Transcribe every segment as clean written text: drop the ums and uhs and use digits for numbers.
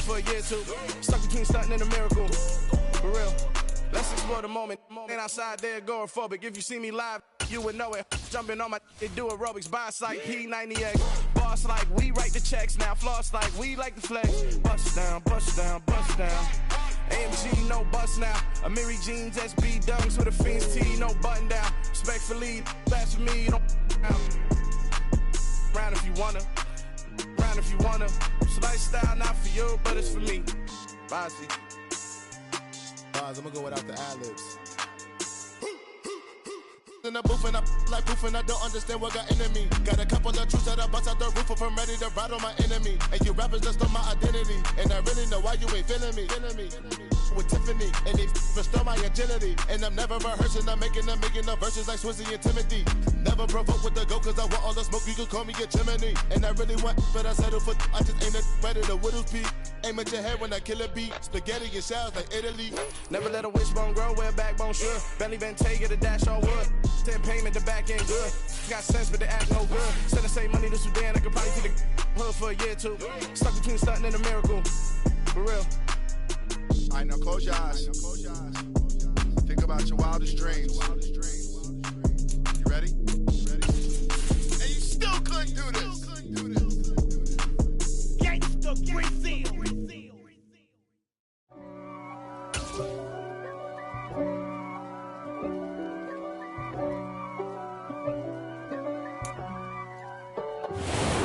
for a year or two. Stuck between stunting and a miracle. For real. Let's explore the moment. Ain't outside there agoraphobic. If you see me live, you would know it. Jumping on my they do aerobics. Boss like P90X. Boss like we write the checks now. Floss like we like the flex. Bust down, bust down, bust down. AMG, no bust now. Amiri jeans, SB dunks with a Fiends T, no button down. Respectfully, that's for me, you don't round if you wanna. Round if you wanna. It's lifestyle, not for you, but it's for me. Bossy. I'm gonna go without the ad-libs. In the booth and I like proof and I don't understand what got into me. Got a couple of truths that I bust out the roof if I'm ready to ride on my enemy. And you rappers just stole my identity, and I really know why you ain't feeling me. With Tiffany, and they restore my agility. And I'm never rehearsing, I'm making the verses like Swizzy and Timothy. Never provoke with the go, cause I want all the smoke, you can call me a chimney. And I really want, but I settle for, I just ain't ready to whittles peak. Aim at your head when I kill a beat. Spaghetti and shells like Italy. Never let a wishbone grow where a backbone should. Bentley Bentayga, the dash all wood. 10 payment, the back end good. Got sense, but the act no good. Said I save money to Sudan, I could probably take the hood for a year or two. Stuck between stunting and a miracle. For real. Alright, now close your eyes. Think about your wildest dreams. You ready? And you still couldn't do this. Gangsta Brazil.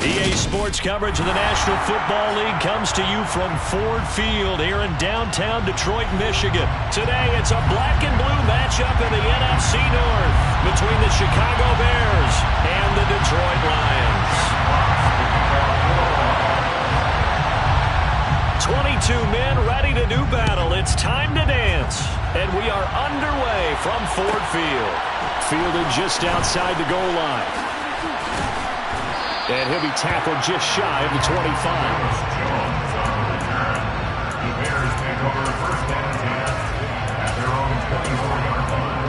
EA Sports coverage of the National Football League comes to you from Ford Field here in downtown Detroit, Michigan. Today, it's a black and blue matchup in the NFC North between the Chicago Bears and the Detroit Lions. 22 men ready to do battle. It's time to dance. And we are underway from Ford Field. Fielded just outside the goal line. And he'll be tackled just shy of the 25. The Bears take over first and 10 at their own 24-yard line.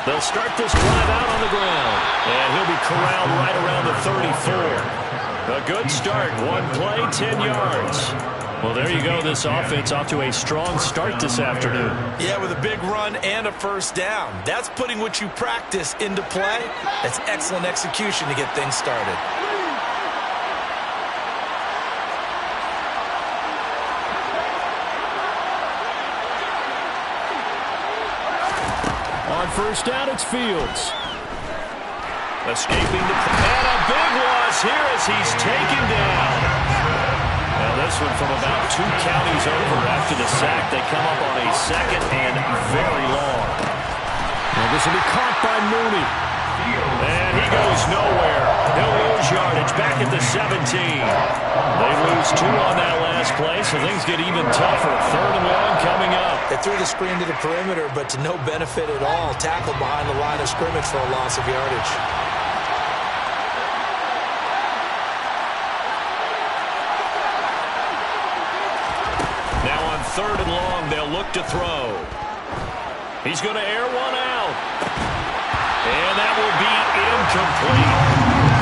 They'll start this drive out on the ground. And he'll be corralled right around the 34. A good start. One play, 10 yards. Well, there you go. This offense off to a strong start this afternoon. Yeah, with a big run and a first down. That's putting what you practice into play. That's excellent execution to get things started. On first down, it's Fields. Escaping the... And a big loss here as he's taken down. Now this one from about 2 counties over after the sack. They come up on a second and very long. Well, this will be caught by Mooney. And he goes nowhere. He'll lose yardage back at the 17. They lose 2 on that last play, so things get even tougher. 3rd and long coming up. They threw the screen to the perimeter, but to no benefit at all. Tackled behind the line of scrimmage for a loss of yardage. Now on 3rd and long, they'll look to throw. He's going to air one out. And that will be incomplete.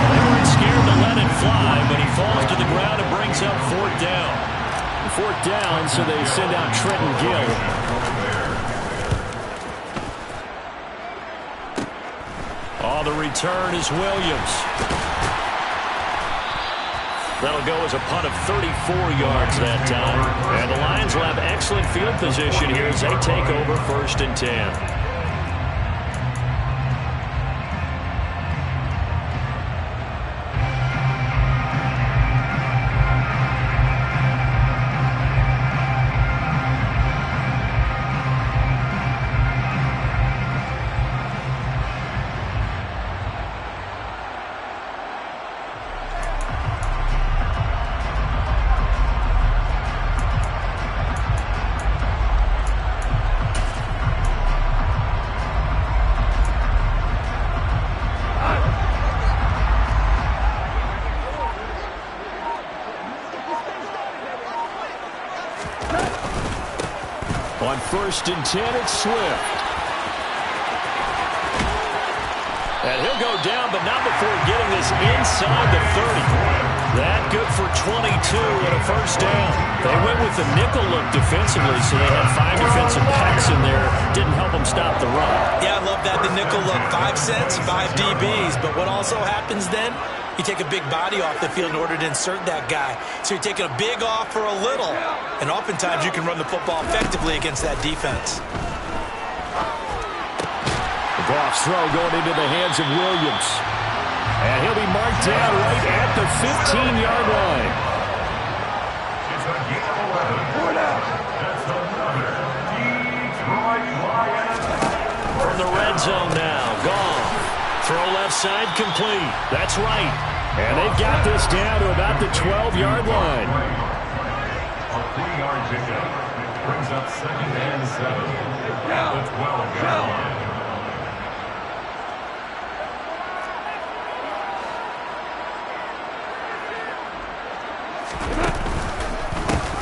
They weren't scared to let it fly, but he falls to the ground and brings up 4th down. 4th down, so they send out Trenton Gill. Oh, the return is Williams. That'll go as a punt of 34 yards that time. And the Lions will have excellent field position here as they take over 1st and 10. On 1st and 10, it's Swift. And he'll go down, but not before getting this inside the 30. That good for 22 and a first down. They went with the nickel look defensively, so they had 5 defensive backs in there. Didn't help them stop the run. Yeah, I love that, the nickel look. 5 cents, 5 DBs. But what also happens then, you take a big body off the field in order to insert that guy. So you're taking a big off for a little. And oftentimes you can run the football effectively against that defense. Goff's throw going into the hands of Williams. And he'll be marked down right at the 15-yard line. It's a gain of 11. That's another Detroit Lions. From the red zone now. Goff. Throw left side complete. That's right. And they've got this down to about the 12-yard line. A 3-yard pickup brings up 2nd and 7. At the 12-yard line.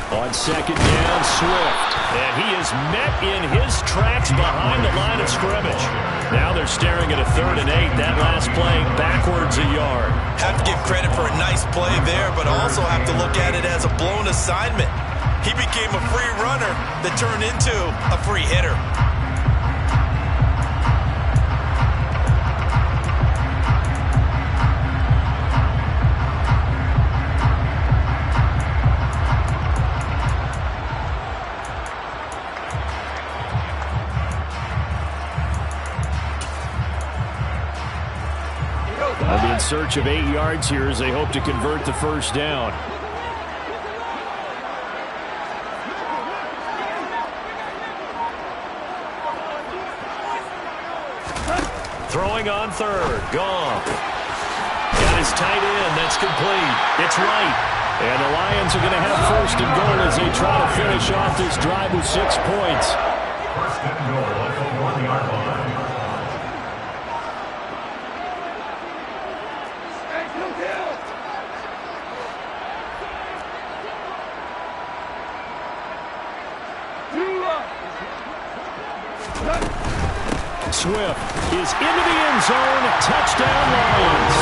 On 2nd down, Swift. And he is met in his tracks behind the line of scrimmage. Now they're staring at a 3rd and 8. That last play backwards a yard. Have to give credit for a nice play there, but also have to look at it as a blown assignment. He became a free runner that turned into a free hitter. They'll be in search of 8 yards here as they hope to convert the first down. Throwing on 3rd. Goff. Got his tight end. That's complete. It's right. And the Lions are going to have 1st and goal as they try to finish off this drive with 6 points. 1st and goal at the 1-yard line. Swift is into the end zone. Touchdown, Lions.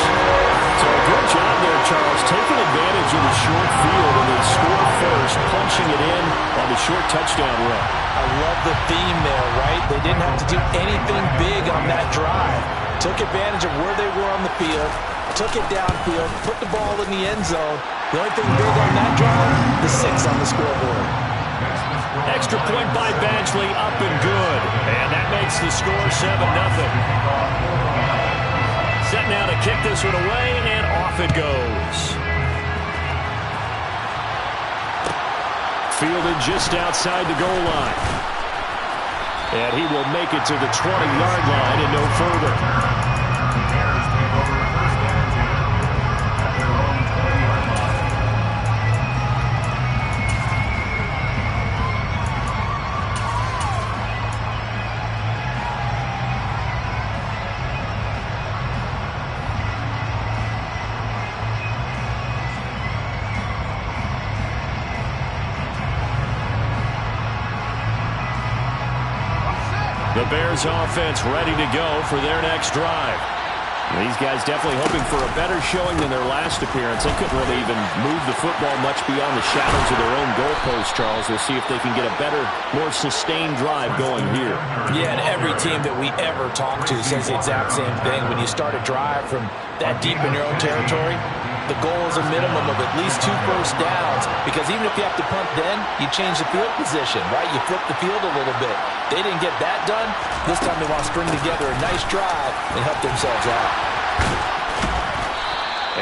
So good job there, Charles, taking advantage of the short field, and they score first, punching it in on the short touchdown run. I love the theme there, right? They didn't have to do anything big on that drive. Took advantage of where they were on the field, took it downfield, put the ball in the end zone. The only thing big on that drive, the 6 on the scoreboard. Extra point by Badgley, up and good. And that makes the score 7-0. Set now to kick this one away, and off it goes. Fielded just outside the goal line. And he will make it to the 20-yard line and no further. Bears take over 1st and 10 at their own 20-yard line. The Bears offense ready to go for their next drive. These guys definitely hoping for a better showing than their last appearance. They couldn't really even move the football much beyond the shadows of their own goalpost, Charles. We'll see if they can get a better, more sustained drive going here. Yeah, and every team that we ever talk to says the exact same thing. When you start a drive from that deep in your own territory, the goal is a minimum of at least 2 first downs, because even if you have to punt then, you change the field position, right? You flip the field a little bit. They didn't get that done. This time they want to string together a nice drive and help themselves out.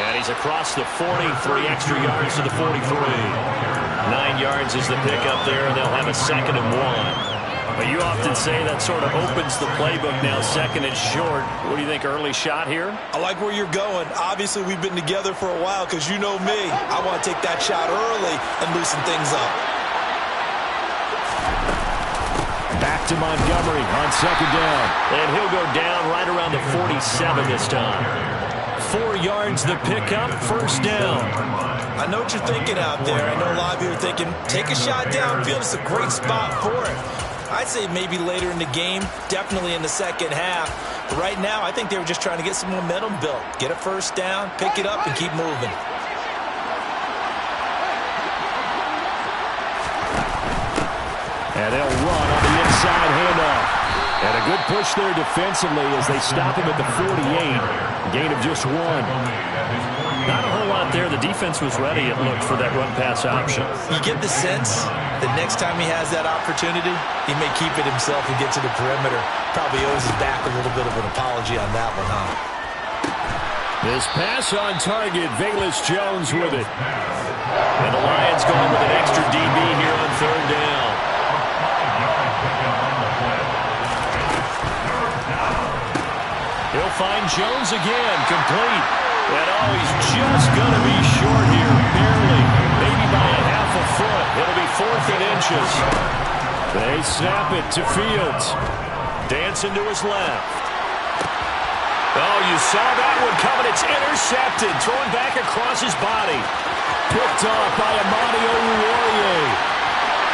And he's across the 40, 3 extra yards to the 43. 9 yards is the pickup there, and they'll have a 2nd and 1. But you often say that sort of opens the playbook now, 2nd and short. What do you think, early shot here? I like where you're going. Obviously, we've been together for a while because you know me. I want to take that shot early and loosen things up. Back to Montgomery on 2nd down. And he'll go down right around the 47 this time. 4 yards the pickup, 1st down. I know what you're thinking out there. I know a lot of you are thinking, take a shot downfield. It's a great spot for it. I'd say maybe later in the game, definitely in the second half. But right now, I think they were just trying to get some momentum built. Get a first down, pick it up, and keep moving. And they'll run on the inside handoff. And a good push there defensively as they stop him at the 48. Gain of just 1. Not a whole lot there. The defense was ready, it looked, for that run-pass option. You get the sense that next time he has that opportunity, he may keep it himself and get to the perimeter. Probably owes his back a little bit of an apology on that one, huh? This pass on target, Velus Jones with it. And the Lions going with an extra DB here on third down. He'll find Jones again, complete. And he's just going to be short here, barely, maybe by a half a foot. It'll be 4th and inches. They snap it to Fields. Dancing to his left. Oh, you saw that one coming. It's intercepted, thrown back across his body. Picked off by Amani Oruwariye.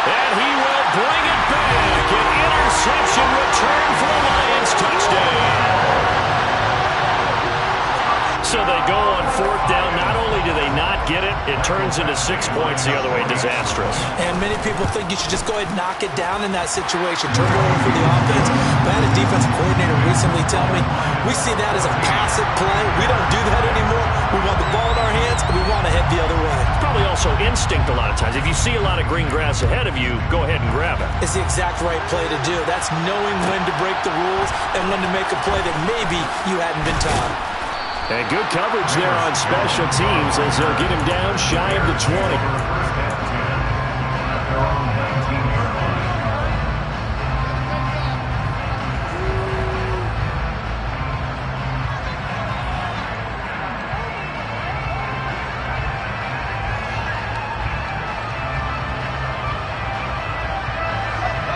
And he will bring it back. An interception return for the Lions. Touchdown. So they go on 4th down. Not only do they not get it, it turns into 6 points the other way. Disastrous. And many people think you should just go ahead and knock it down in that situation. Turn it over for the offense. But I had a defensive coordinator recently tell me, we see that as a passive play. We don't do that anymore. We want the ball in our hands, and we want to head the other way. It's probably also instinct a lot of times. If you see a lot of green grass ahead of you, go ahead and grab it. It's the exact right play to do. That's knowing when to break the rules and when to make a play that maybe you hadn't been taught. And good coverage there on special teams as they'll get him down shy of the 20.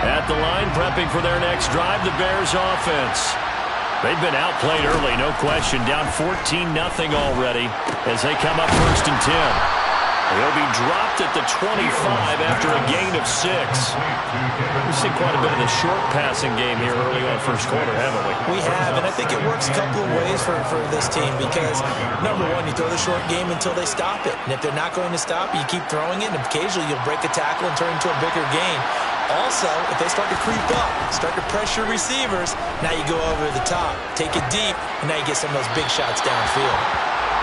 At the line, prepping for their next drive, the Bears offense. They've been outplayed early, no question. Down 14-0 already as they come up 1st and 10. He'll be dropped at the 25 after a gain of 6. We've seen quite a bit of the short passing game here early on first quarter, haven't we? We have, and I think it works a couple of ways for this team because, number one, you throw the short game until they stop it. And if they're not going to stop it, you keep throwing it, and occasionally you'll break a tackle and turn it into a bigger gain. Also, if they start to creep up, start to pressure receivers, now you go over the top, take it deep, and now you get some of those big shots downfield.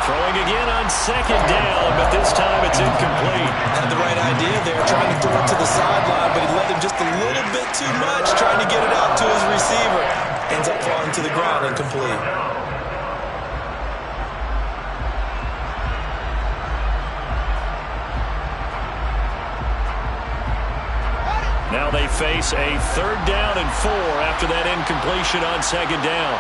Throwing again on 2nd down, but this time it's incomplete. Had the right idea there, trying to throw it to the sideline, but he let him just a little bit too much, trying to get it out to his receiver. Ends up falling to the ground, incomplete. Now they face a 3rd down and 4 after that incompletion on 2nd down.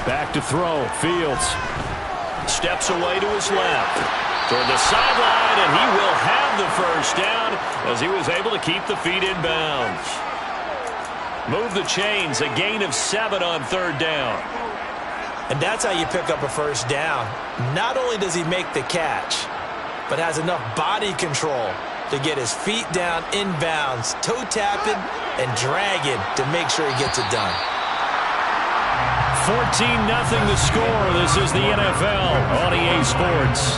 Back to throw. Fields steps away to his left. Toward the sideline, and he will have the first down as he was able to keep the feet in bounds. Move the chains. A gain of 7 on 3rd down. And that's how you pick up a first down. Not only does he make the catch, but has enough body control to get his feet down inbounds, toe tapping and dragging to make sure he gets it done. 14-0 the score. This is the NFL on EA Sports.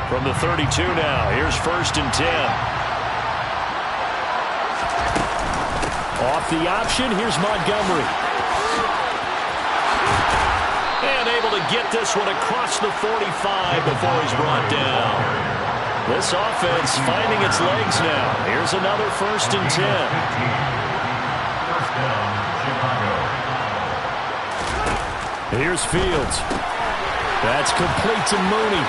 From the 32 now, here's 1st and 10. Off the option, here's Montgomery. And able to get this one across the 45 before he's brought down. This offense finding its legs now. Here's another 1st and 10. Here's Fields. That's complete to Mooney.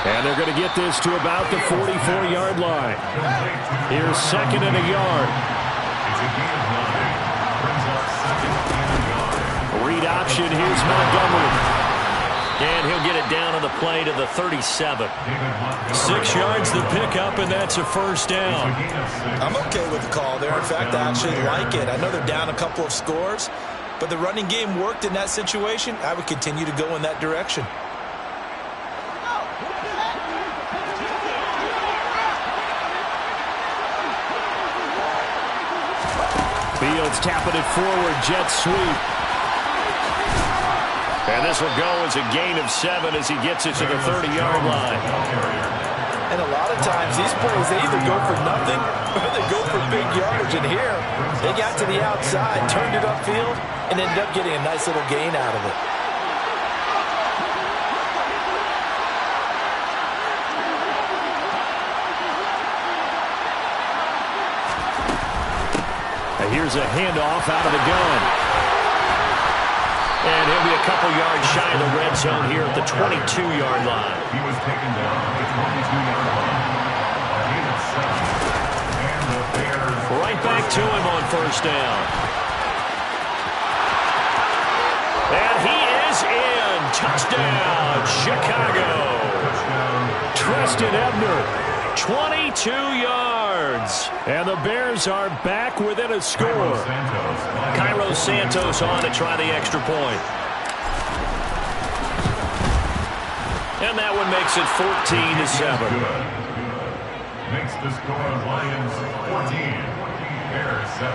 And they're going to get this to about the 44-yard line. Here's 2nd and a yard. Read option. Here's Montgomery. And he'll get it down on the play to the 37. 6 yards to pick up, and that's a first down. I'm okay with the call there. In fact, I actually like it. I know they're down a couple of scores, but the running game worked in that situation. I would continue to go in that direction. Fields tapping it forward, jet sweep. And this will go as a gain of 7 as he gets it to the 30-yard line. And a lot of times these plays, they either go for nothing or they go for big yardage. And here, they got to the outside, turned it upfield, and ended up getting a nice little gain out of it. Here's a handoff out of the gun. And he'll be a couple yards shy of the red zone here at the 22-yard line. He was taken down at the 22-yard line. Gain of 7. And the Bears. Right back to him on first down. And he is in. Touchdown, Chicago. Treston Ebner. 22 yards. And the Bears are back within a score. Cairo Santos on to try the extra point. And that one makes it 14-7. Makes the score Lions 14, Bears 7.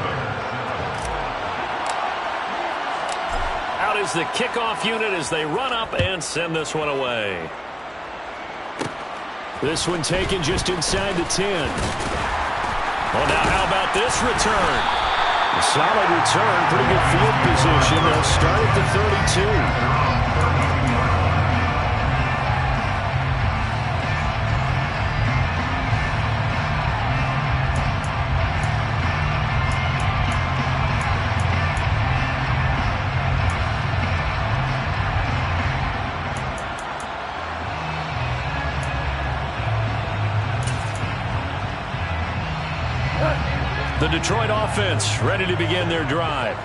Out is the kickoff unit as they run up and send this one away. This one taken just inside the 10. Well, now how about this return? A solid return, pretty good field position. They'll start at the 32. The Detroit offense ready to begin their drive.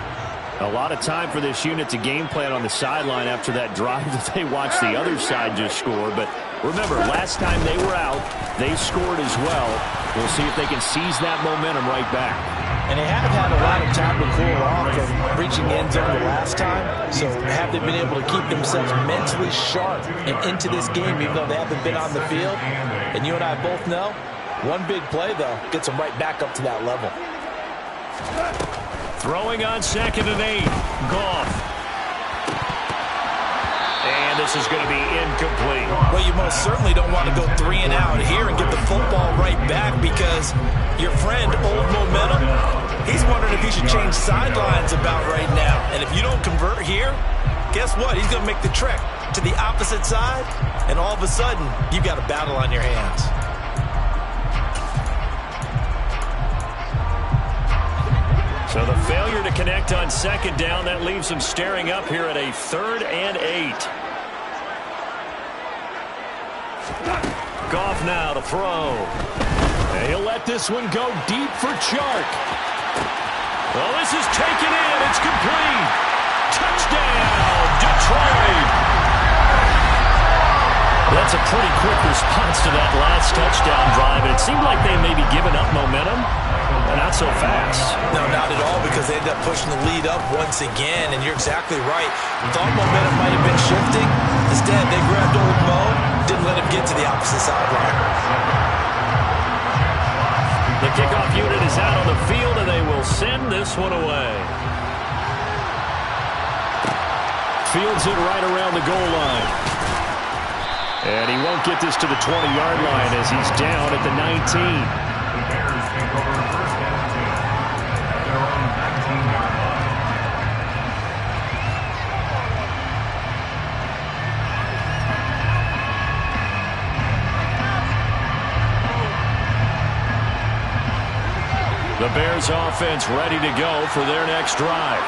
A lot of time for this unit to game plan on the sideline after that drive that they watched the other side just score. But remember, last time they were out, they scored as well. We'll see if they can seize that momentum right back. And they have had a lot of time to cool off from reaching the end zone the last time. So have they been able to keep themselves mentally sharp and into this game even though they haven't been on the field? And you and I both know, one big play, though, gets them right back up to that level. Throwing on 2nd and 8. Goff. And this is going to be incomplete. Well, you most certainly don't want to go 3 and out here and get the football right back because your friend, Old Momentum, he's wondering if he should change sidelines about right now. And if you don't convert here, guess what? He's going to make the trek to the opposite side, and all of a sudden, you've got a battle on your hands. So the failure to connect on 2nd down, that leaves them staring up here at a 3rd and 8. Goff now to throw. And he'll let this one go deep for Chark. Well, this is taken in. It's complete. Touchdown, Detroit. That's a pretty quick response to that last touchdown drive. And it seemed like they may be giving up momentum. Not so fast. No, not at all, because they ended up pushing the lead up once again, and you're exactly right. Thought momentum might have been shifting. Instead, they grabbed Old Mo, didn't let him get to the opposite sideline. The kickoff unit is out on the field, and they will send this one away. Fields it right around the goal line. And he won't get this to the 20-yard line as he's down at the 19. The Bears take over first and 10 at their own 19-yard line. The Bears offense ready to go for their next drive.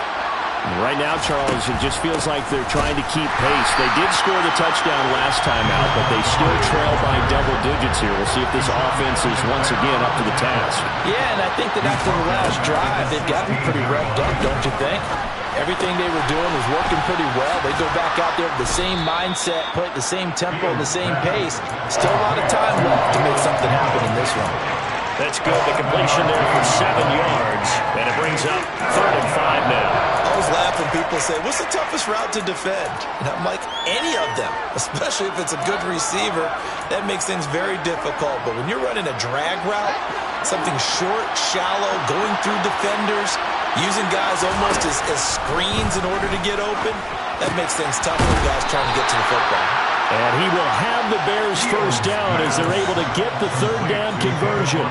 Right now, Charles, it just feels like they're trying to keep pace. They did score the touchdown last time out, but they still trail by double digits here. We'll see if this offense is once again up to the task. Yeah, and I think that after the last drive, they've gotten pretty revved up, don't you think? Everything they were doing was working pretty well. They go back out there with the same mindset, play at the same tempo, and the same pace. Still a lot of time left to make something happen in this one. That's good. The completion there for 7 yards, and it brings up 3rd and 5 now. I always laugh when people say, what's the toughest route to defend? And I'm like, any of them, especially if it's a good receiver. That makes things very difficult. But when you're running a drag route, something short, shallow, going through defenders, using guys almost as screens in order to get open, that makes things tough for guys trying to get to the football. And he will have the Bears first down as they're able to get the 3rd down conversion.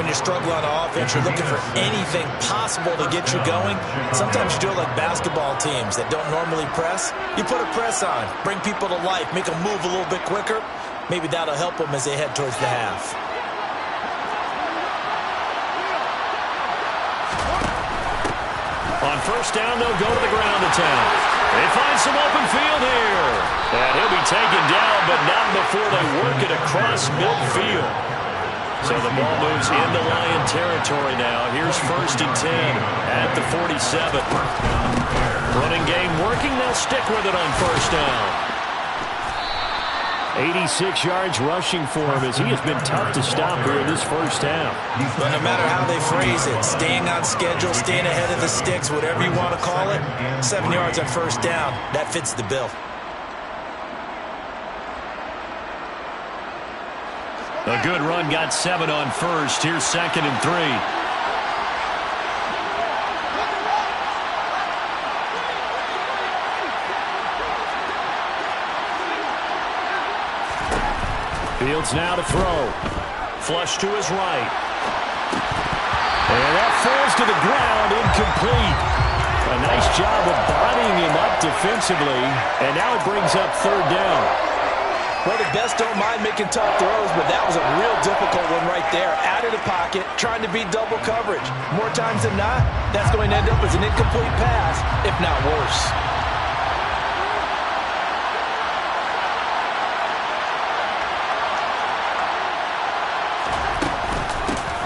When you struggle on offense, you're looking for anything possible to get you going. Sometimes you do it like basketball teams that don't normally press. You put a press on, bring people to life, make them move a little bit quicker. Maybe that'll help them as they head towards the half. On first down, they'll go to the ground attack. They find some open field here. And he'll be taken down, but not before they work it across midfield. So the ball moves into Lion territory now. Here's 1st and 10 at the 47. Running game working. They'll stick with it on first down. 86 yards rushing for him as he has been tough to stop here in this first half. But no matter how they phrase it, staying on schedule, staying ahead of the sticks, whatever you want to call it, 7 yards on first down, that fits the bill. A good run got 7 on first. Here's 2nd and 3. Fields now to throw. Flush to his right. And that falls to the ground, incomplete. A nice job of bodying him up defensively. And now it brings up 3rd down. Well, the best don't mind making tough throws, but that was a real difficult one right there. Out of the pocket, trying to beat double coverage. More times than not, that's going to end up as an incomplete pass, if not worse.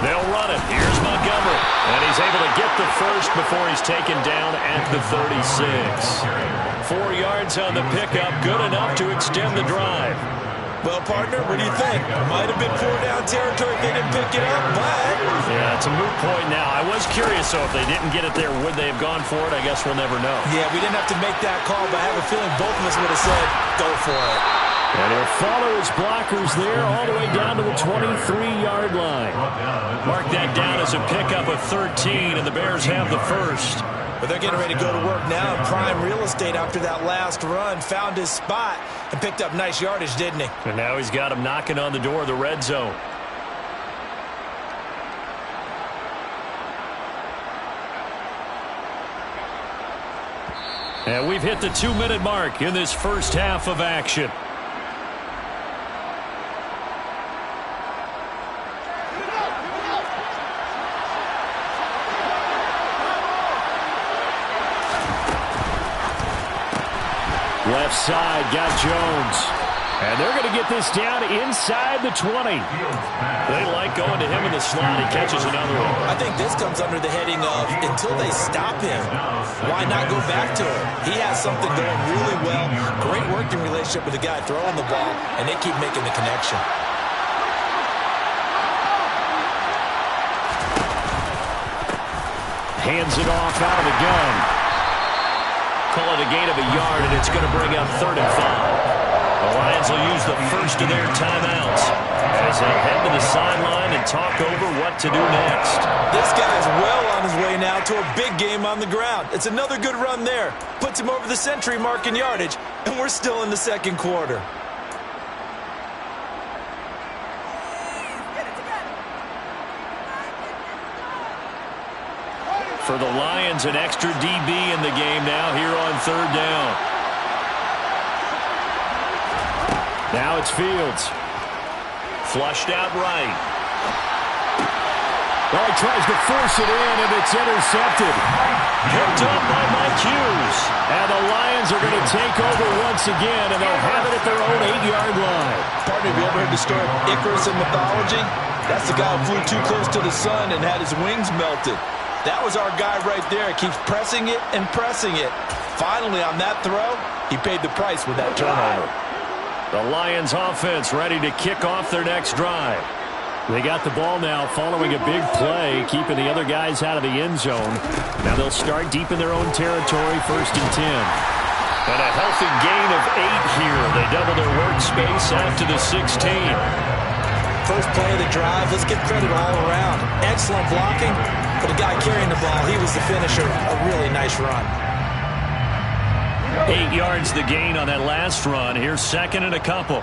They'll run it. Here's Montgomery. And he's able to get the first before he's taken down at the 36. 4 yards on the pickup. Good enough to extend the drive. Well, partner, what do you think? Might have been 4-down territory if they didn't pick it up, but... Yeah, it's a moot point now. I was curious, so if they didn't get it there, would they have gone for it? I guess we'll never know. Yeah, we didn't have to make that call, but I have a feeling both of us would have said, go for it. And he'll follow his blockers there all the way down to the 23-yard line. Mark that down as a pickup of 13, and the Bears have the first. But they're getting ready to go to work now in prime real estate after that last run. Found his spot and picked up nice yardage, didn't he? And now he's got him knocking on the door of the red zone. And we've hit the 2-minute mark in this first half of action. Left side, got Jones. And they're going to get this down inside the 20. They like going to him in the slot. He catches another one. I think this comes under the heading of, until they stop him, why not go back to him? He has something going really well. Great working relationship with the guy throwing the ball, and they keep making the connection. Hands it off out of the gun. Call it a gain of a yard, and it's going to bring up 3rd and 5. The Lions will use the first of their timeouts as they head to the sideline and talk over what to do next. This guy's well on his way now to a big game on the ground. It's another good run there. Puts him over the century mark in yardage, and we're still in the second quarter. For the Lions, an extra DB in the game now here on 3rd down. Now it's Fields. Flushed out right. Well, he tries to force it in, and it's intercepted. Picked up by Mike Hughes. And the Lions are going to take over once again, and they'll have it at their own 8-yard line. Partner, have you ever heard the story of Icarus in mythology? That's the guy who flew too close to the sun and had his wings melted. That was our guy right there. He keeps pressing it and pressing it. Finally, on that throw, he paid the price with that turnover. The Lions offense ready to kick off their next drive. They got the ball now following a big play, keeping the other guys out of the end zone. Now they'll start deep in their own territory, 1st and 10. And a healthy gain of 8 here. They double their workspace out to the 16. First play of the drive, let's give credit all around. Excellent blocking, but the guy carrying the ball, he was the finisher. A really nice run. 8 yards the gain on that last run. Here's 2nd and a couple.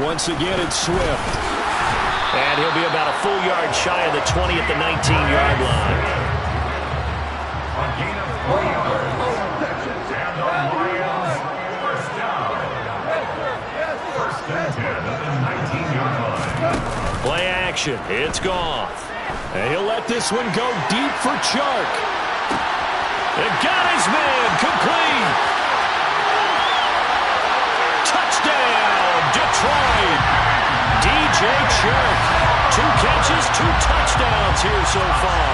Once again, it's Swift. And he'll be about a full yard shy of the 20 at the 19-yard line. A gain of 4 yards. And the Lions first down. 1st and 10 at the 19-yard line. Play action. It's Goff. And he'll let this one go deep for Chark. And got his man. Complete. Touchdown, Detroit. DJ Chark. 2 catches, 2 touchdowns here so far.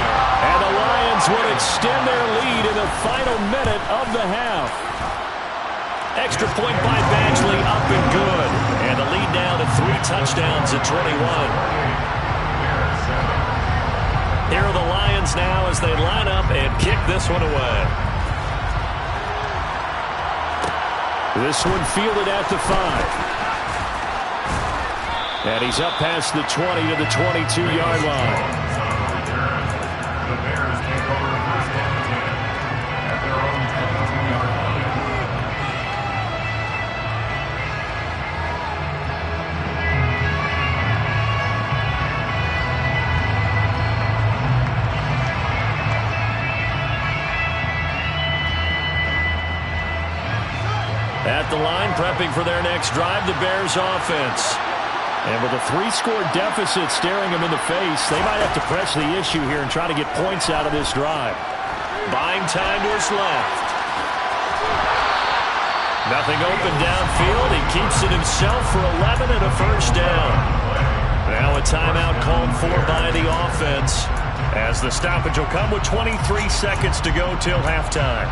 And the Lions will extend their lead in the final minute of the half. Extra point by Badgley, up and good. And the lead down to 3 touchdowns at 21. Here are the Lions now as they line up and kick this one away. This one fielded at the 5. And he's up past the 20 to the 22-yard line. The Bears take over 1st and 10 at their own 22-yard line. At the line, prepping for their next drive, the Bears offense. And with a 3-score deficit staring them in the face, they might have to press the issue here and try to get points out of this drive. Buying time to his left. Nothing open downfield. He keeps it himself for 11 and a 1st down. Now a timeout called for by the offense, as the stoppage will come with 23 seconds to go till halftime.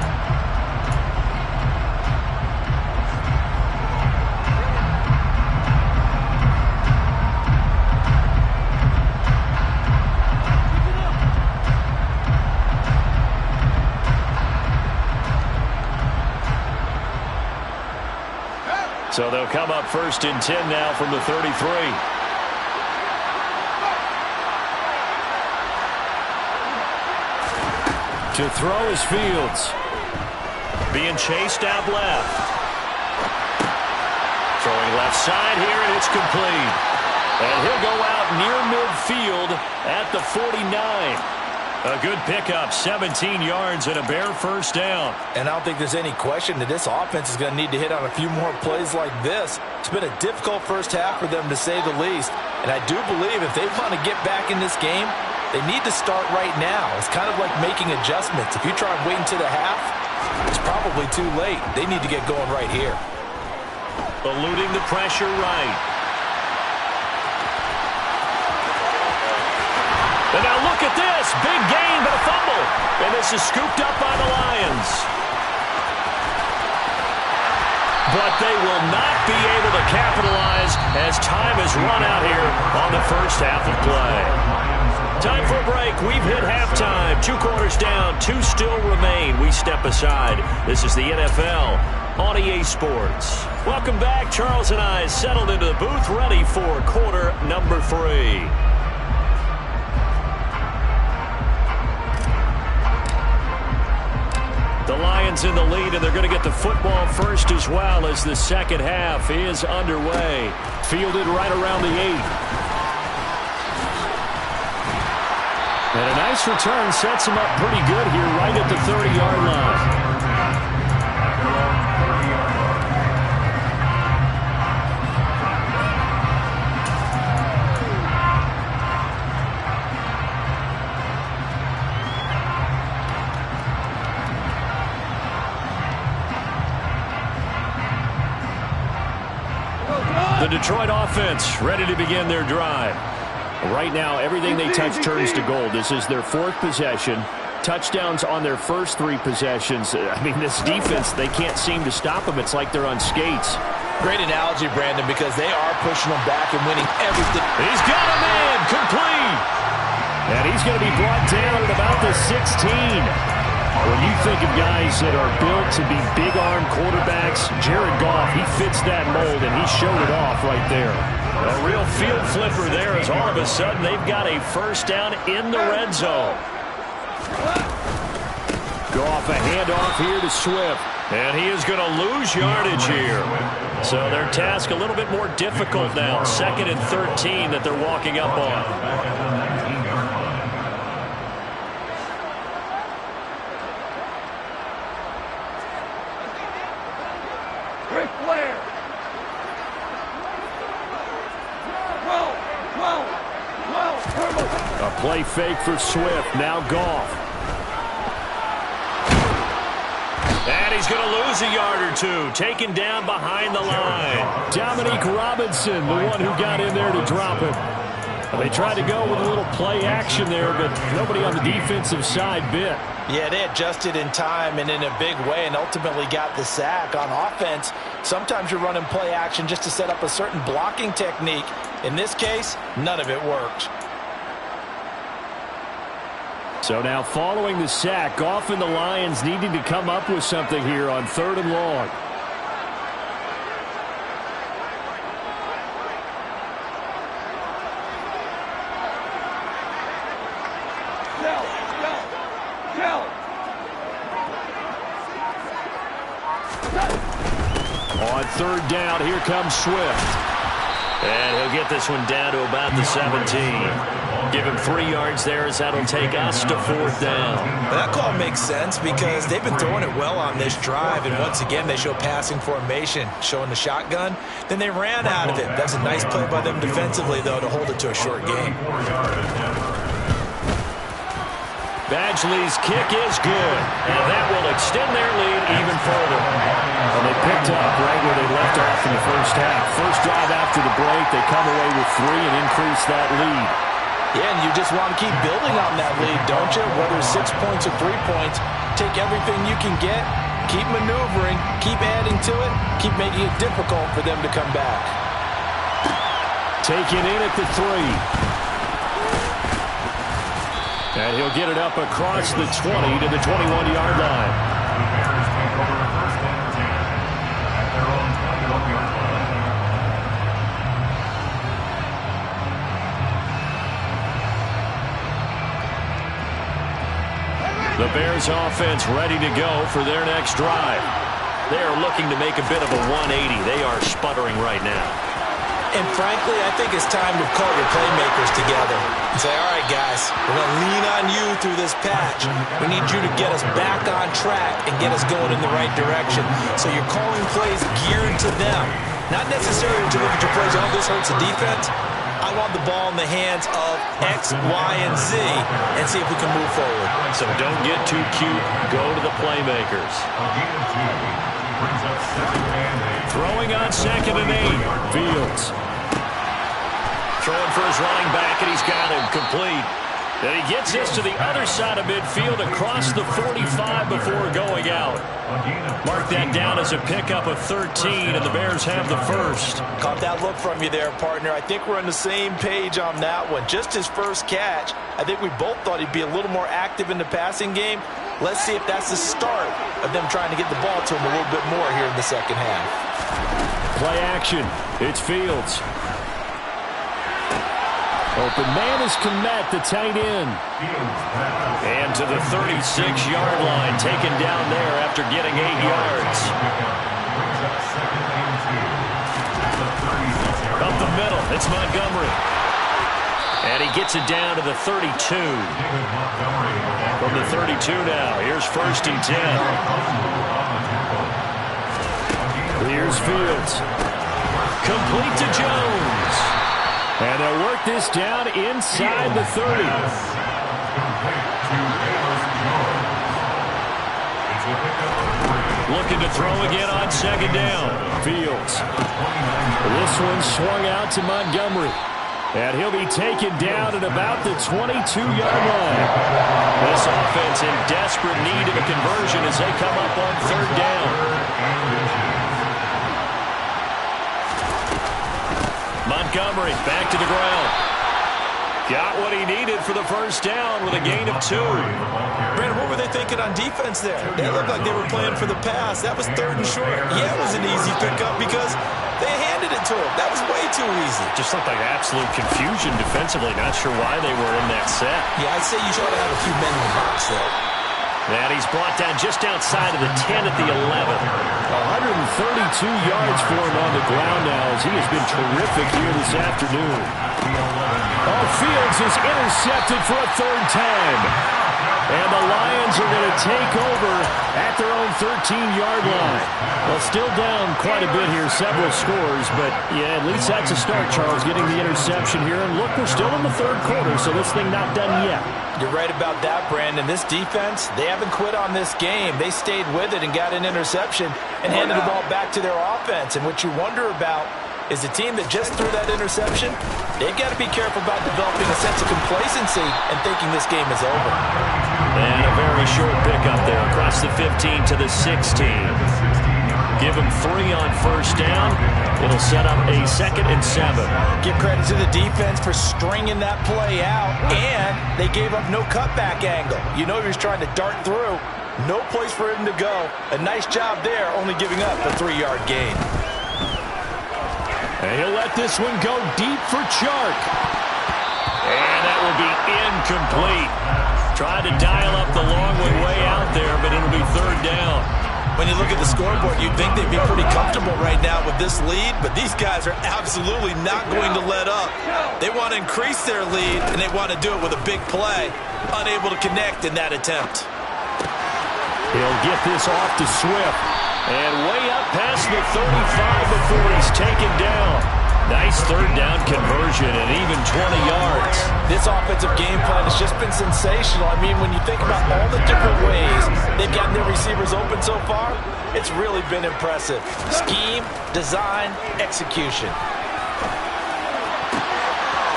So they'll come up 1st and 10 now from the 33. To throw is Fields. Being chased out left. Throwing left side here, and it's complete. And he'll go out near midfield at the 49. A good pickup, 17 yards and a Bear 1st down. And I don't think there's any question that this offense is going to need to hit on a few more plays like this. It's been a difficult first half for them, to say the least. And I do believe if they want to get back in this game, they need to start right now. It's kind of like making adjustments. If you try and wait until the half, it's probably too late. They need to get going right here. Eluding the pressure right. And now look at this. Big gain, but a fumble. And this is scooped up by the Lions. But they will not be able to capitalize as time has run out here on the first half of play. Time for a break. We've hit halftime. 2 quarters down. 2 still remain. We step aside. This is the NFL on EA Sports. Welcome back. Charles and I settled into the booth, ready for quarter number 3. The Lions in the lead, and they're going to get the football first as well as the second half is underway. Fielded right around the 8. And a nice return sets him up pretty good here right at the 30-yard line. Go! The Detroit offense ready to begin their drive. Right now, everything they touch turns to gold. This is their 4th possession. Touchdowns on their first 3 possessions. I mean, this defense, they can't seem to stop them. It's like they're on skates. Great analogy, Brandon, because they are pushing them back and winning everything. He's got him in, complete. And he's going to be brought down at about the 16. When you think of guys that are built to be big-arm quarterbacks, Jared Goff, he fits that mold, and he showed it off right there. A real field flipper there as all of a sudden they've got a first down in the red zone. Goff, a handoff here to Swift. And he is going to lose yardage here. So their task a little bit more difficult now. 2nd and 13 that they're walking up on. A play fake for Swift. Now Goff. And he's going to lose a yard or 2. Taken down behind the line. Dominique Robinson, the one who got in there to drop him. They tried to go with a little play action there, but nobody on the defensive side bit. Yeah, they adjusted in time and in a big way and ultimately got the sack. On offense, sometimes you're running play action just to set up a certain blocking technique. In this case, none of it worked. So now following the sack, Goff and the Lions needing to come up with something here on 3rd and long. On 3rd down, here comes Swift. And he'll get this one down to about the 17. Give him 3 yards there as that'll take us to 4th down. That call makes sense because they've been throwing it well on this drive, and once again they show passing formation, showing the shotgun. Then they ran out of it. That's a nice play by them defensively, though, to hold it to a short game. Badgley's kick is good, and that will extend their lead even further. And they picked up right where they left off in the first half. First drive after the break, they come away with 3 and increase that lead. Yeah, and you just want to keep building on that lead, don't you? Whether it's 6 points or 3 points, take everything you can get, keep maneuvering, keep adding to it, keep making it difficult for them to come back. Taken in at the 3. And he'll get it up across the 20 to the 21-yard line. The Bears offense ready to go for their next drive. They are looking to make a bit of a 180. They are sputtering right now. And frankly, I think it's time to call your playmakers together and say, all right, guys, we're going to lean on you through this patch. We need you to get us back on track and get us going in the right direction. So you're calling plays geared to them. Not necessarily to look at your plays, oh, this hurts the defense. I want the ball in the hands of X, Y, and Z and see if we can move forward. So don't get too cute. Go to the playmakers. Throwing on 2nd and 8. Fields. Throwing for his running back, and he's got him complete. And he gets this to the other side of midfield across the 45 before going out. Mark that down as a pickup of 13, and the Bears have the first. Caught that look from you there, partner. I think we're on the same page on that one. Just his first catch, I think we both thought he'd be a little more active in the passing game. Let's see if that's the start of them trying to get the ball to him a little bit more here in the second half. Play action. It's Fields. Open man is Kmet, the tight end. And to the 36-yard line, taken down there after getting 8 yards. Up the middle, it's Montgomery. And he gets it down to the 32. From the 32 now, here's 1st and 10. Here's Fields. Complete to Jones. And they'll work this down inside the 30. It's a pickup of 3. Looking to throw again on second down. Fields. This one swung out to Montgomery. And he'll be taken down at about the 22-yard line. This offense in desperate need of a conversion as they come up on third down. Montgomery back to the ground. Got what he needed for the first down with a gain of 2. Brandon, what were they thinking on defense there? They looked like they were playing for the pass. That was third and short. Yeah, it was an easy pickup because they handed it to him. That was way too easy. Just looked like absolute confusion defensively. Not sure why they were in that set. Yeah, I'd say you should have a few men in the box there. And he's brought down just outside of the 10 at the 11. 132 yards for him on the ground now as he has been terrific here this afternoon. Oh, Fields is intercepted for a third time. And the Lions are going to take over at their own 13-yard line. Well, still down quite a bit here, several scores, but yeah, at least that's a start, Charles, getting the interception here. And look, we're still in the third quarter, so this thing not done yet. You're right about that, Brandon. This defense, they haven't quit on this game. They stayed with it and got an interception and handed the ball back to their offense. And what you wonder about is the team that just threw that interception, they've got to be careful about developing a sense of complacency and thinking this game is over. And a very short pickup there across the 15 to the 16. Give them 3 on first down. It'll set up a 2nd and 7. Give credit to the defense for stringing that play out, and they gave up no cutback angle. You know he was trying to dart through. No place for him to go. A nice job there, only giving up a 3-yard gain. And he'll let this one go deep for Chark. And that will be incomplete. Tried to dial up the long one way out there, but it'll be third down. When you look at the scoreboard, you'd think they'd be pretty comfortable right now with this lead, but these guys are absolutely not going to let up. They want to increase their lead, and they want to do it with a big play. Unable to connect in that attempt. He'll get this off to Swift. And way up past the 35 before he's taken down. Nice third down conversion and even 20 yards. This offensive game plan has just been sensational. I mean, when you think about all the different ways they've gotten their receivers open so far, it's really been impressive. Scheme, design, execution.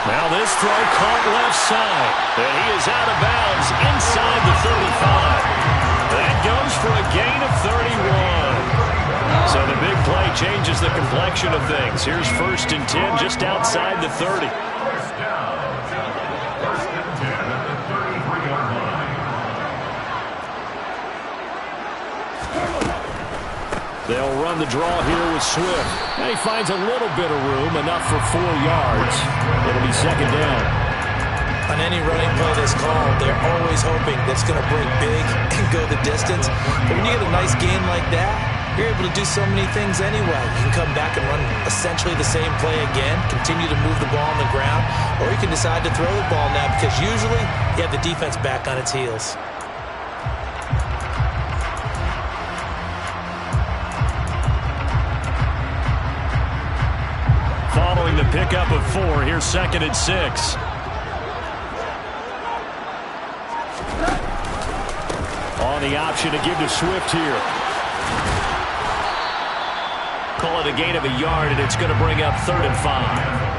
Now this throw caught left side. And he is out of bounds inside the 35. That goes for a gain of 31. So the big play changes the complexion of things. Here's 1st and 10 just outside the 30. First down. First and 10 at the 33-yard line. They'll run the draw here with Swift. And he finds a little bit of room, enough for 4 yards. It'll be 2nd down. On any running play that's called, they're always hoping that it's going to break big and go the distance. But when you get a nice gain like that, you're able to do so many things anyway. You can come back and run essentially the same play again, continue to move the ball on the ground, or you can decide to throw the ball now because usually you have the defense back on its heels. Following the pickup of 4, here's 2nd and 6. On the option to give to Swift here. Call it a gain of a yard, and it's going to bring up 3rd and 5.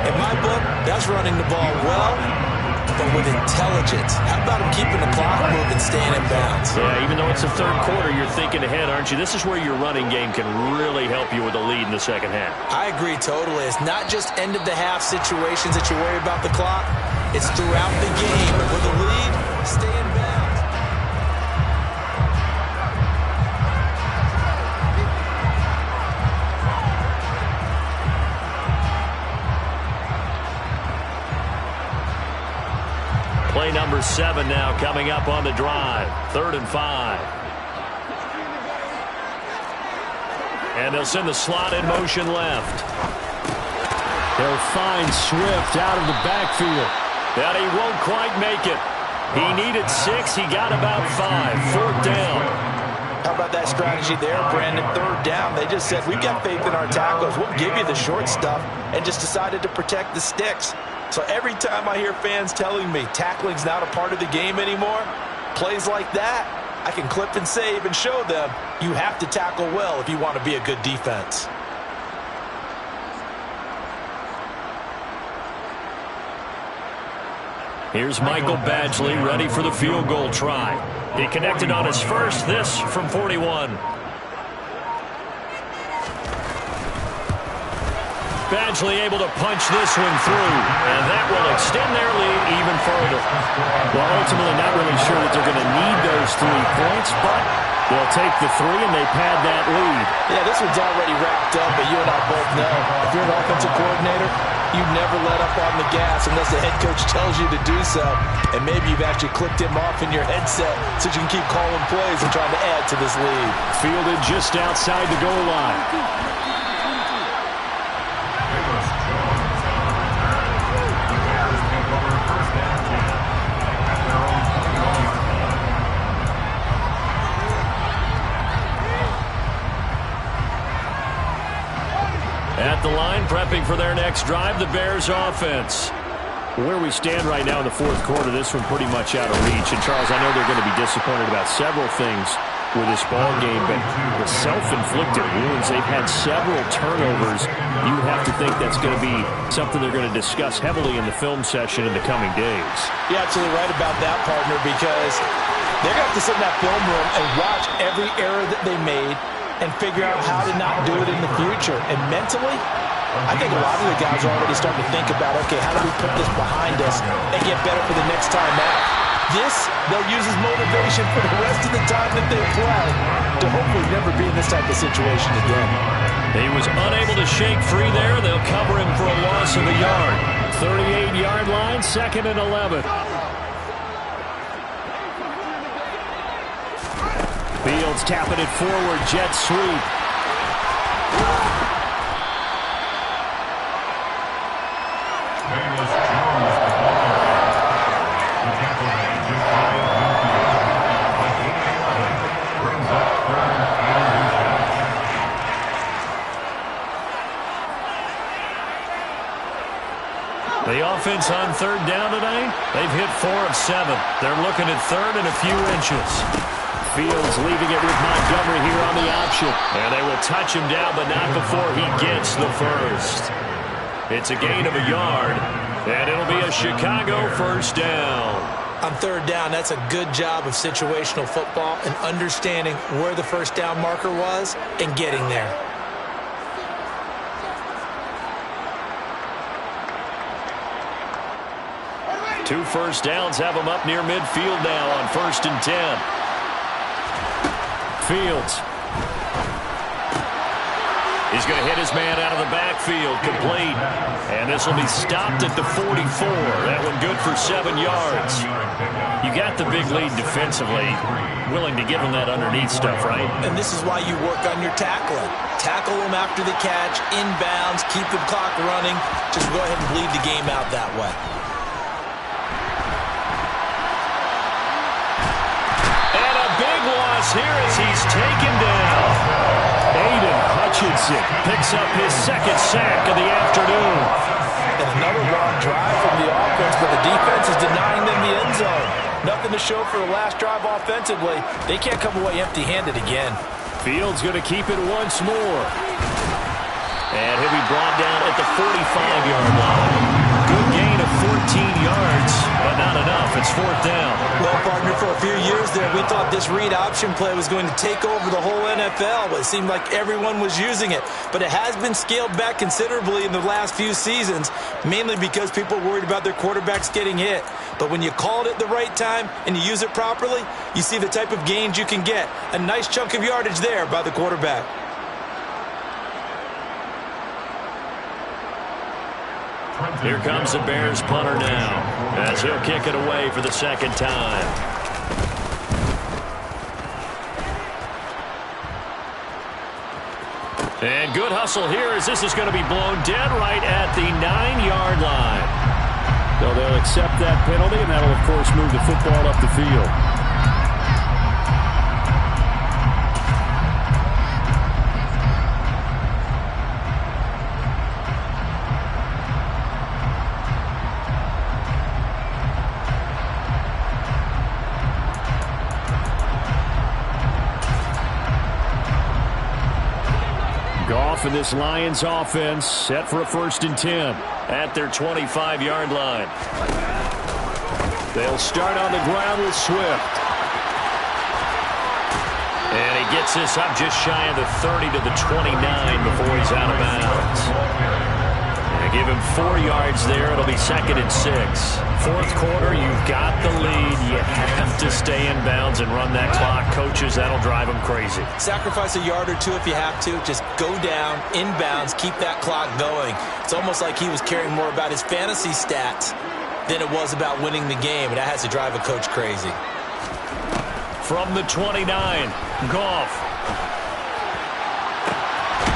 In my book, that's running the ball well, but with intelligence. How about him keeping the clock moving, staying in bounds? Yeah, even though it's the third quarter, you're thinking ahead, aren't you? This is where your running game can really help you with a lead in the second half. I agree totally. It's not just end-of-the-half situations that you worry about the clock. It's throughout the game. With a lead, stay in bounds. Play number 7 now coming up on the drive. 3rd and 5. And they'll send the slot in motion left. They'll find Swift out of the backfield. But he won't quite make it. He needed 6. He got about 5. 4th down. How about that strategy there, Brandon? 3rd down. They just said, we've got faith in our tackles. We'll give you the short stuff, and just decided to protect the sticks. So every time I hear fans telling me tackling's not a part of the game anymore, plays like that, I can clip and save and show them you have to tackle well if you want to be a good defense. Here's Michael Badgley ready for the field goal try. He connected on his first, this from 41. Badgley able to punch this one through, and that will extend their lead even further. Well, ultimately not really sure that they're going to need those 3 points, but they'll take the 3 and they pad that lead. Yeah, this one's already wrapped up, but you and I both know if you're an offensive coordinator, you never let up on the gas unless the head coach tells you to do so. And maybe you've actually clicked him off in your headset so you can keep calling plays and trying to add to this lead. Fielded just outside the goal line. At the line, prepping for their next drive, the Bears offense. Where we stand right now in the fourth quarter, this one pretty much out of reach. And, Charles, I know they're going to be disappointed about several things with this ball game, but the self-inflicted wounds, they've had several turnovers. You have to think that's going to be something they're going to discuss heavily in the film session in the coming days. You're absolutely right about that, partner, because they're going to have to sit in that film room and watch every error that they made and figure out how to not do it in the future. And mentally, I think a lot of the guys are already starting to think about, okay, how do we put this behind us and get better for the next time out? This, they'll use as motivation for the rest of the time that they play to hopefully never be in this type of situation again. He was unable to shake free there. They'll cover him for a loss of a yard. 38-yard line, 2nd and 11. Fields tapping it forward, jet sweep. The offense on 3rd down tonight, they've hit 4 of 7. They're looking at 3rd and a few inches. Fields leaving it with Montgomery here on the option. And they will touch him down, but not before he gets the first. It's a gain of a yard, and it'll be a Chicago first down. On 3rd down, that's a good job of situational football and understanding where the first down marker was and getting there. Two first downs have them up near midfield now on 1st and 10. Fields. He's going to hit his man out of the backfield, complete. And this will be stopped at the 44. That one good for 7 yards. You got the big lead defensively. Willing to give him that underneath stuff, right? And this is why you work on your tackling. Tackle him after the catch, inbounds, keep the clock running. Just go ahead and bleed the game out that way. Here as he's taken down. Aiden Hutchinson picks up his 2nd sack of the afternoon. And another long drive from the offense, but the defense is denying them the end zone. Nothing to show for the last drive offensively. They can't come away empty-handed again. Fields going to keep it once more. And he'll be brought down at the 45-yard line. Good gain of 14 yards, but not enough. It's 4th down. Well, partner, for a few years there, we thought this read option play was going to take over the whole NFL, but it seemed like everyone was using it. But it has been scaled back considerably in the last few seasons, mainly because people are worried about their quarterbacks getting hit. But when you call it at the right time and you use it properly, you see the type of gains you can get. A nice chunk of yardage there by the quarterback. Here comes the Bears punter now, as he'll kick it away for the 2nd time. And good hustle here as this is going to be blown dead right at the 9-yard line. So they'll accept that penalty, and that'll, of course, move the football up the field. Goff and this Lions offense set for a 1st and 10 at their 25-yard line. They'll start on the ground with Swift. And he gets this up just shy of the 30 to the 29 before he's out of bounds. And give him 4 yards there. It'll be 2nd and 6. 4th quarter, you've got the lead. You have to stay in bounds and run that clock. Coaches, that'll drive them crazy. Sacrifice a yard or two if you have to. Just go down, inbounds, keep that clock going. It's almost like he was caring more about his fantasy stats than it was about winning the game, and that has to drive a coach crazy. From the 29, Goff.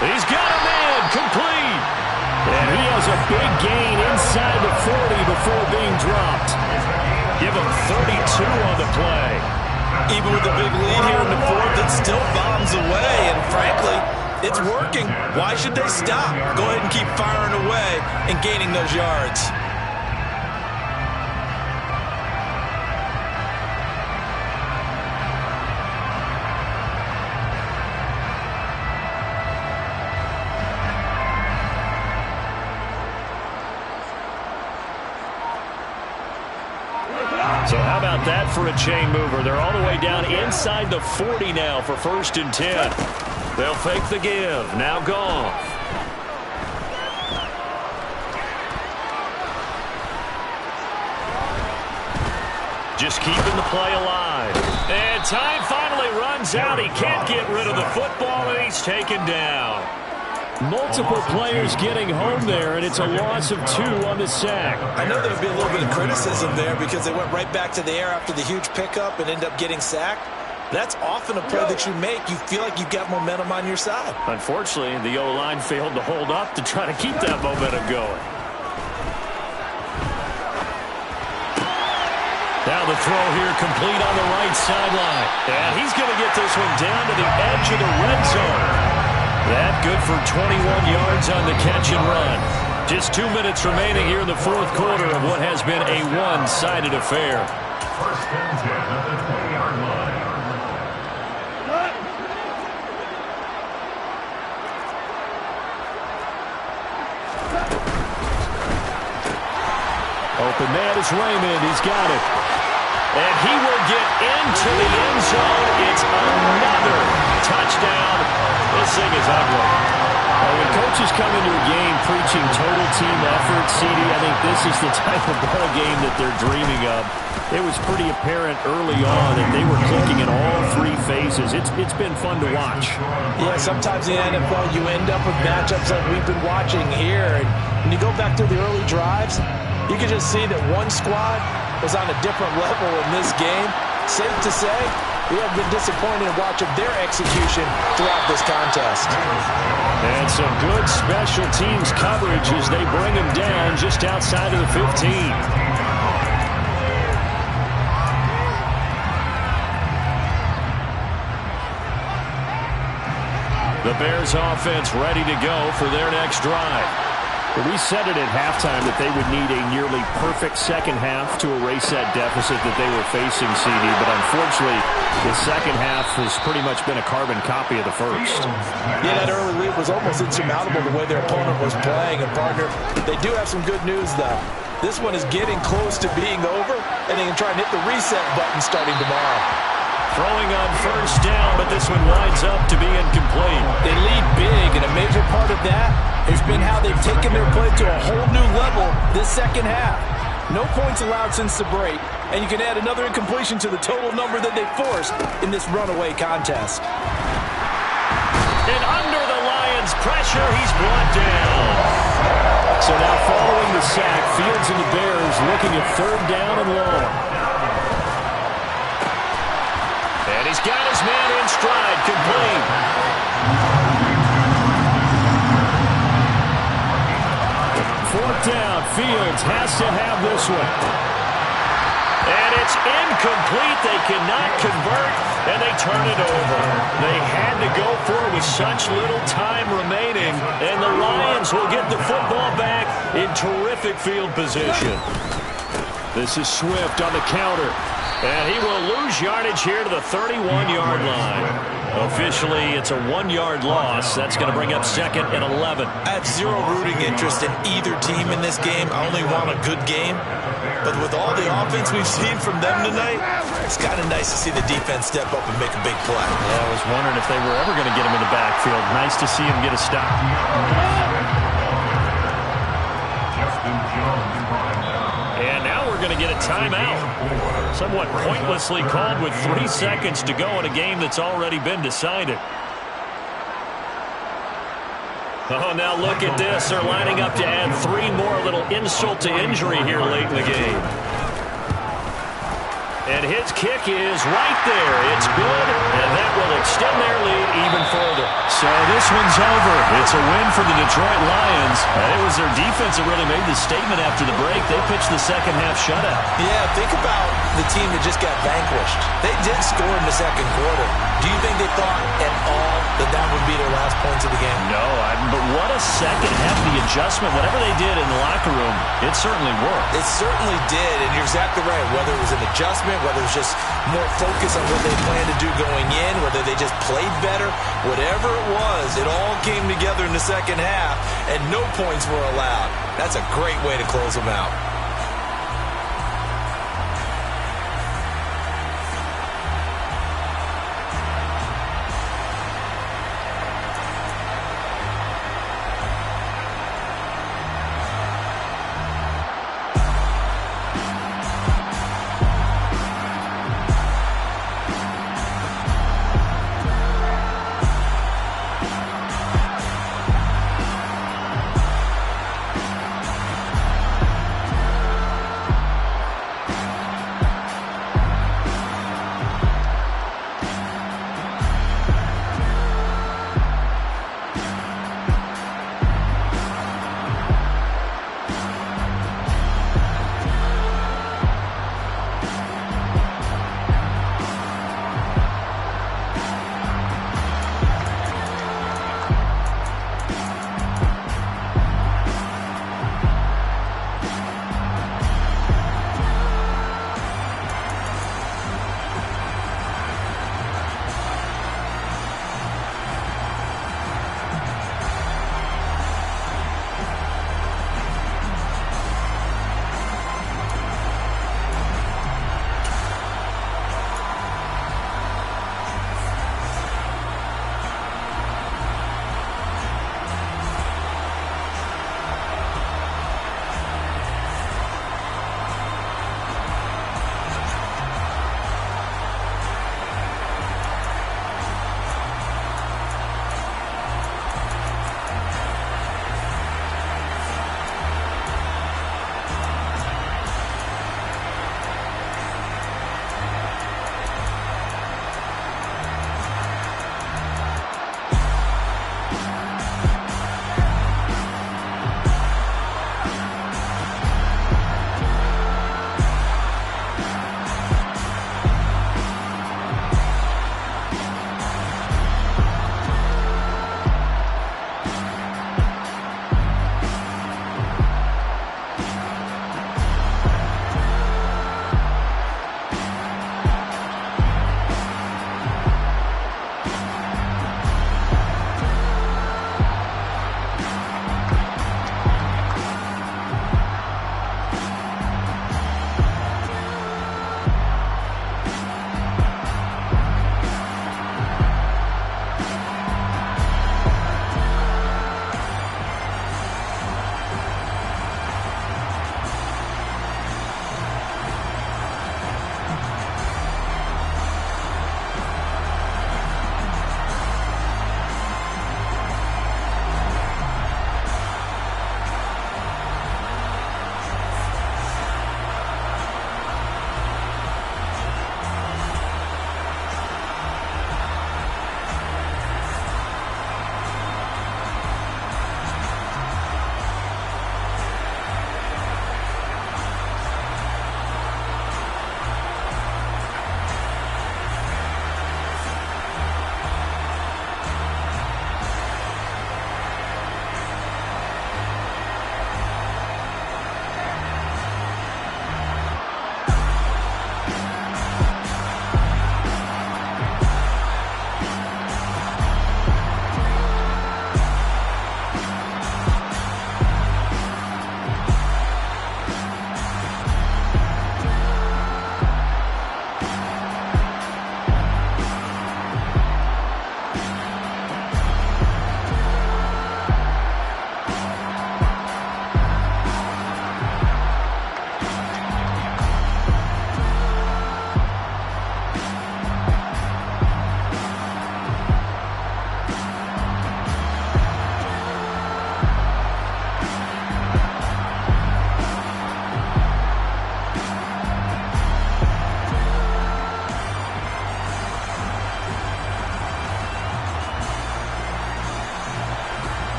He's got a man, complete. And he has a big gain inside the 40 before being dropped. Give him 32 on the play. Even with the big lead here in the 4th, it still bombs away, and frankly, it's working. Why should they stop? Go ahead and keep firing away and gaining those yards. So how about that for a chain mover? They're all the way down inside the 40 now for 1st and 10. They'll fake the give. Now Goff. Just keeping the play alive. And time finally runs out. He can't get rid of the football, and he's taken down. Multiple players getting home there, and it's a loss of 2 on the sack. I know there would be a little bit of criticism there because they went right back to the air after the huge pickup and ended up getting sacked. That's often a play that you make. You feel like you've got momentum on your side. Unfortunately, the O-line failed to hold up to try to keep that momentum going. Now the throw here complete on the right sideline. And he's going to get this one down to the edge of the red zone. That good for 21 yards on the catch and run. Just 2 minutes remaining here in the 4th quarter of what has been a one-sided affair. 1st and 10 at the 20-yard line. Open man is Raymond. He's got it. And he will get into the end zone. It's another touchdown. This thing is ugly. When coaches come into a game preaching total team effort, CD, I think this is the type of ball game that they're dreaming of. It was pretty apparent early on that they were clicking in all 3 phases. It's been fun to watch. Yeah, sometimes in the NFL you end up with matchups like we've been watching here. And when you go back through the early drives, you can just see that one squad was on a different level in this game. Safe to say, we have been disappointed in watching their execution throughout this contest. And some good special teams coverage as they bring him down just outside of the 15. The Bears offense ready to go for their next drive. We said it at halftime that they would need a nearly perfect second half to erase that deficit that they were facing, CD, but unfortunately the second half has pretty much been a carbon copy of the first. Yeah, that early lead was almost insurmountable the way their opponent was playing, and partner, they do have some good news though. This one is getting close to being over, and they can try and hit the reset button starting tomorrow. Throwing on 1st down, but this one winds up to be incomplete. They lead big, and a major part of that has been how they've taken their play to a whole new level this second half. No points allowed since the break, and you can add another incompletion to the total number that they forced in this runaway contest. And under the Lions' pressure, he's brought down. So now following the sack, Fields and the Bears looking at 3rd down and long. And he's got his man in stride, complete. Fourth down, Fields has to have this one. And it's incomplete. They cannot convert, and they turn it over. They had to go for it with such little time remaining, and the Lions will get the football back in terrific field position. This is Swift on the counter. And he will lose yardage here to the 31-yard line. Officially, it's a 1-yard loss. That's going to bring up 2nd and 11. I have zero rooting interest in either team in this game. I only want a good game. But with all the offense we've seen from them tonight, it's kind of nice to see the defense step up and make a big play. Yeah, I was wondering if they were ever going to get him in the backfield. Nice to see him get a stop. And now we're going to get a timeout. Somewhat pointlessly called with 3 seconds to go in a game that's already been decided. Oh, now look at this. They're lining up to add 3 more. A little insult to injury here late in the game. And his kick is right there. It's good, and that will extend their lead even further. So this one's over. It's a win for the Detroit Lions. It was their defense that really made the statement after the break. They pitched the second-half shutout. Yeah, think about the team that just got vanquished. They did score in the second quarter. Do you think they thought at all that that would be their last points of the game? No, but what a second half. The adjustment, whatever they did in the locker room, it certainly worked. It certainly did, and you're exactly right. Whether it was an adjustment, whether it was just more focus on what they planned to do going in, whether they just played better, whatever it was, it all came together in the second half, and no points were allowed. That's a great way to close them out.